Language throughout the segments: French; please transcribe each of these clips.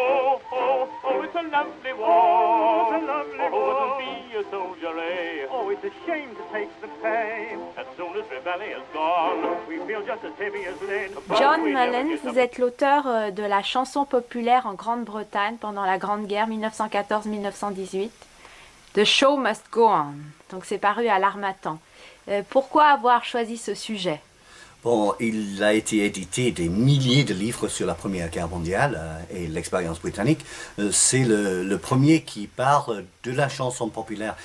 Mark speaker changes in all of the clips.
Speaker 1: Oh, oh, oh, it's a lovely war. It's a lovely war. Wouldn't be a soldier, eh? Oh, it's a shame to take the pain. As soon as Reveille is gone, we feel just as heavy as lead.
Speaker 2: John Mullen, vous êtes l'auteur de la chanson populaire en Grande-Bretagne pendant la Grande Guerre 1914-1918. The Show Must Go On. Donc c'est paru à l'Harmattan. Pourquoi avoir choisi ce sujet?
Speaker 3: Bon, il a été édité des milliers de livres sur la Première Guerre mondiale et l'expérience britannique. C'est le premier qui parle de la chanson populaire.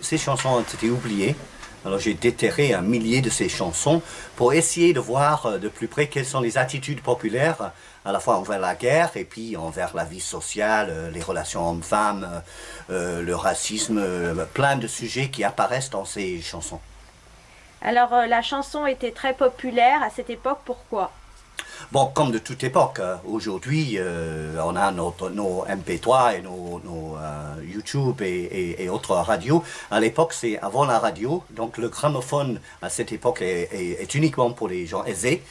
Speaker 3: Ces chansons ont été oubliées. Alors j'ai déterré un millier de ces chansons pour essayer de voir de plus près quelles sont les attitudes populaires, à la fois envers la guerre et puis envers la vie sociale, les relations hommes-femmes, le racisme, plein de sujets qui apparaissent dans ces chansons.
Speaker 2: Alors la chanson était très populaire à cette époque, pourquoi?
Speaker 3: Bon, comme de toute époque, aujourd'hui, on a nos MP3 et nos YouTube et autres radios. À l'époque, c'est avant la radio, donc le gramophone à cette époque est uniquement pour les gens aisés.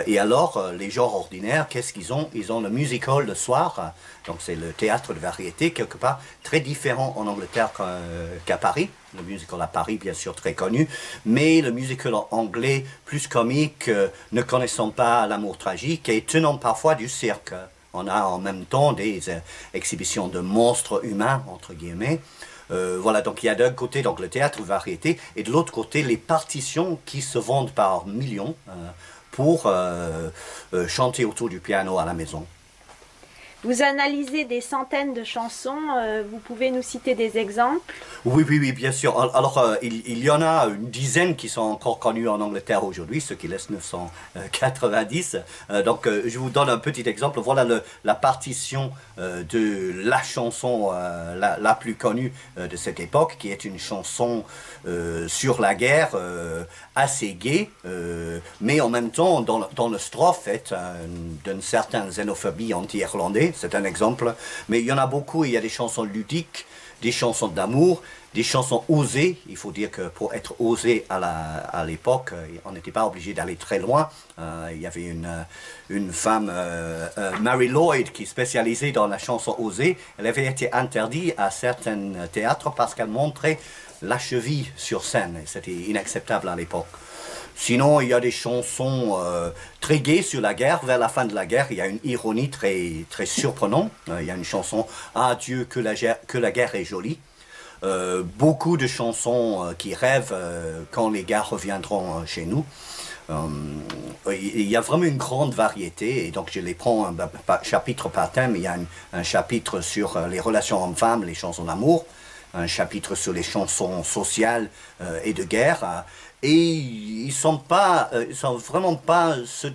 Speaker 3: Et alors, les gens ordinaires, qu'est-ce qu'ils ont? Ils ont le musical le soir, donc c'est le théâtre de variété, quelque part très différent en Angleterre qu'à Paris. Le musical à Paris, bien sûr, très connu, mais le musical anglais, plus comique, ne connaissant pas l'amour tragique et tenant parfois du cirque. On a en même temps des exhibitions de monstres humains, entre guillemets. Voilà, donc il y a d'un côté donc, le théâtre de variété et de l'autre côté les partitions qui se vendent par millions pour chanter autour du piano à la maison.
Speaker 2: Vous analysez des centaines de chansons, vous pouvez nous citer des exemples?
Speaker 3: Oui, bien sûr. Alors, il y en a une dizaine qui sont encore connues en Angleterre aujourd'hui, ce qui laisse 990. Donc, je vous donne un petit exemple. Voilà la partition de la chanson la plus connue de cette époque, qui est une chanson sur la guerre, assez gaie, mais en même temps, dans le strophe, est d'une certaine xénophobie anti-irlandais. C'est un exemple, mais il y en a beaucoup. Il y a des chansons ludiques, des chansons d'amour, des chansons osées. Il faut dire que pour être osé à l'époque, on n'était pas obligé d'aller très loin. Il y avait une femme, Mary Lloyd, qui est spécialisée dans la chanson osée. Elle avait été interdite à certains théâtres parce qu'elle montrait la cheville sur scène. C'était inacceptable à l'époque. Sinon, il y a des chansons très gaies sur la guerre. Vers la fin de la guerre, il y a une ironie très surprenante. Il y a une chanson « Ah Dieu, que la guerre est jolie ». Beaucoup de chansons qui rêvent quand les gars reviendront chez nous. Il y a vraiment une grande variété et donc je les prends chapitre par thème. Il y a un chapitre sur les relations hommes-femmes, les chansons d'amour, un chapitre sur les chansons sociales et de guerre. Et ils sont vraiment pas ce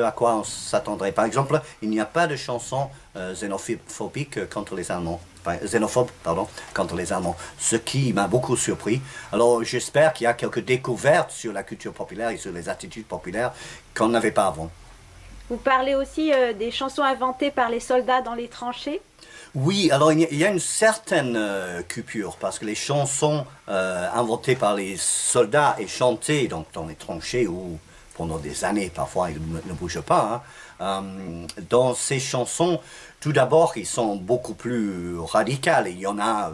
Speaker 3: à quoi on s'attendrait. Par exemple, il n'y a pas de chanson xénophobique contre les Allemands. Xénophobe, pardon, contre les Allemands, ce qui m'a beaucoup surpris. Alors j'espère qu'il y a quelques découvertes sur la culture populaire et sur les attitudes populaires qu'on n'avait pas avant.
Speaker 2: Vous parlez aussi des chansons inventées par les soldats dans les tranchées?
Speaker 3: Oui, alors il y a une certaine coupure, parce que les chansons inventées par les soldats et chantées donc, dans les tranchées où pendant des années, parfois ils ne bougent pas, hein, dans ces chansons, tout d'abord, ils sont beaucoup plus radicales. Il y en a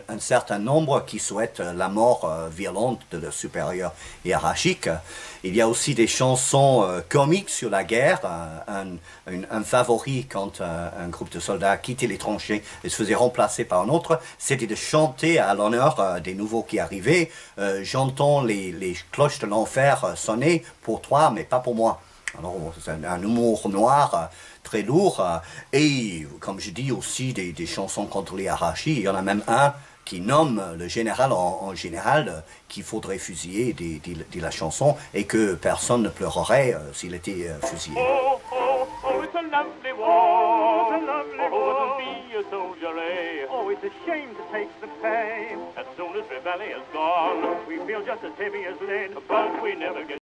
Speaker 3: un certain nombre qui souhaitent la mort violente de leur supérieur hiérarchique. Il y a aussi des chansons comiques sur la guerre. Un favori quand un groupe de soldats quittait les tranchées et se faisait remplacer par un autre, c'était de chanter à l'honneur des nouveaux qui arrivaient. J'entends les cloches de l'enfer sonner pour toi, mais pas pour moi. Alors, c'est un humour noir très lourd et, comme je dis aussi, des chansons contre les hiérarchies. Il y en a même un qui nomme le général en général qu'il faudrait fusiller, dit la chanson, et que personne ne pleurerait s'il était fusillé.
Speaker 1: Oh, oh, oh, it's a lovely war. It's a lovely war. Wouldn't be a soldier, eh? Oh, it's a shame to take the pain. As soon as Reveille is gone, we feel just as heavy as lead, but we never get